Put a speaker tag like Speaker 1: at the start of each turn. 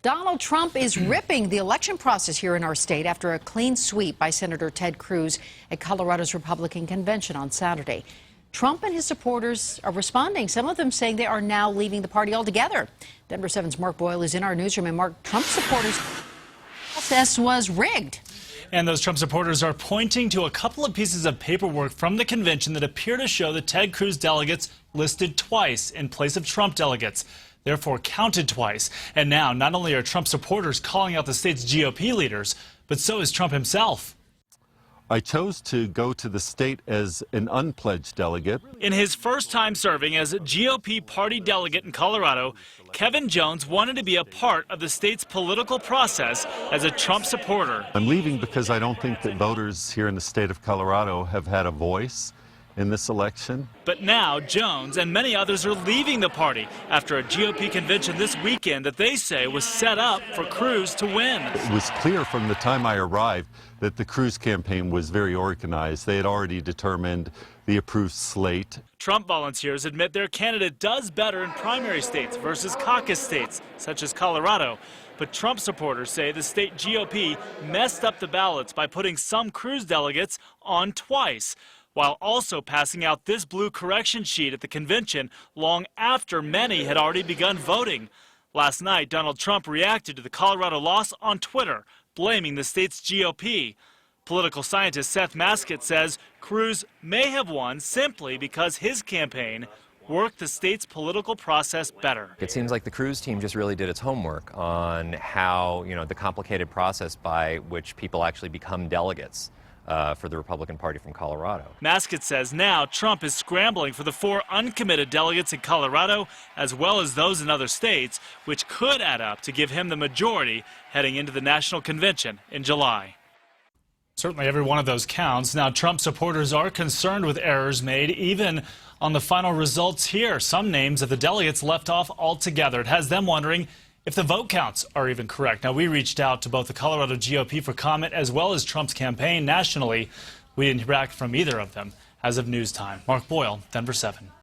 Speaker 1: Donald Trump is ripping the election process here in our state after a clean sweep by Senator Ted Cruz at Colorado's Republican convention on Saturday. Trump and his supporters are responding, some of them saying they are now leaving the party altogether. Denver 7's Mark Boyle is in our newsroom, and Mark, Trump supporters' process was rigged.
Speaker 2: And those Trump supporters are pointing to a couple of pieces of paperwork from the convention that appear to show that Ted Cruz delegates listed twice in place of Trump delegates, therefore counted twice. And now, not only are Trump supporters calling out the state's GOP leaders, but so is Trump himself.
Speaker 3: I chose to go to the state as an unpledged delegate.
Speaker 2: In his first time serving as a GOP party delegate in Colorado, Kevin Jones wanted to be a part of the state's political process as a Trump supporter.
Speaker 3: I'm leaving because I don't think that voters here in the state of Colorado have had a voice in this election.
Speaker 2: But now Jones and many others are leaving the party after a GOP convention this weekend that they say was set up for Cruz to win.
Speaker 3: It was clear from the time I arrived that the Cruz campaign was very organized. They had already determined the approved slate.
Speaker 2: Trump volunteers admit their candidate does better in primary states versus caucus states, such as Colorado. But Trump supporters say the state GOP messed up the ballots by putting some Cruz delegates on twice, while also passing out this blue correction sheet at the convention long after many had already begun voting. Last night, Donald Trump reacted to the Colorado loss on Twitter, blaming the state's GOP. Political scientist Seth Maskett says Cruz may have won simply because his campaign worked the state's political process better.
Speaker 4: It seems like the Cruz team just really did its homework on how, the complicated process by which people actually become delegates for the Republican Party from Colorado.
Speaker 2: Maskett says now Trump is scrambling for the 4 uncommitted delegates in Colorado, as well as those in other states, which could add up to give him the majority heading into the national convention in July. Certainly every one of those counts. Now, Trump supporters are concerned with errors made, even on the final results here. Some names of the delegates left off altogether. It has them wondering if the vote counts are even correct. Now, we reached out to both the Colorado GOP for comment as well as Trump's campaign nationally. We didn't hear back from either of them as of news time. Mark Boyle, Denver 7.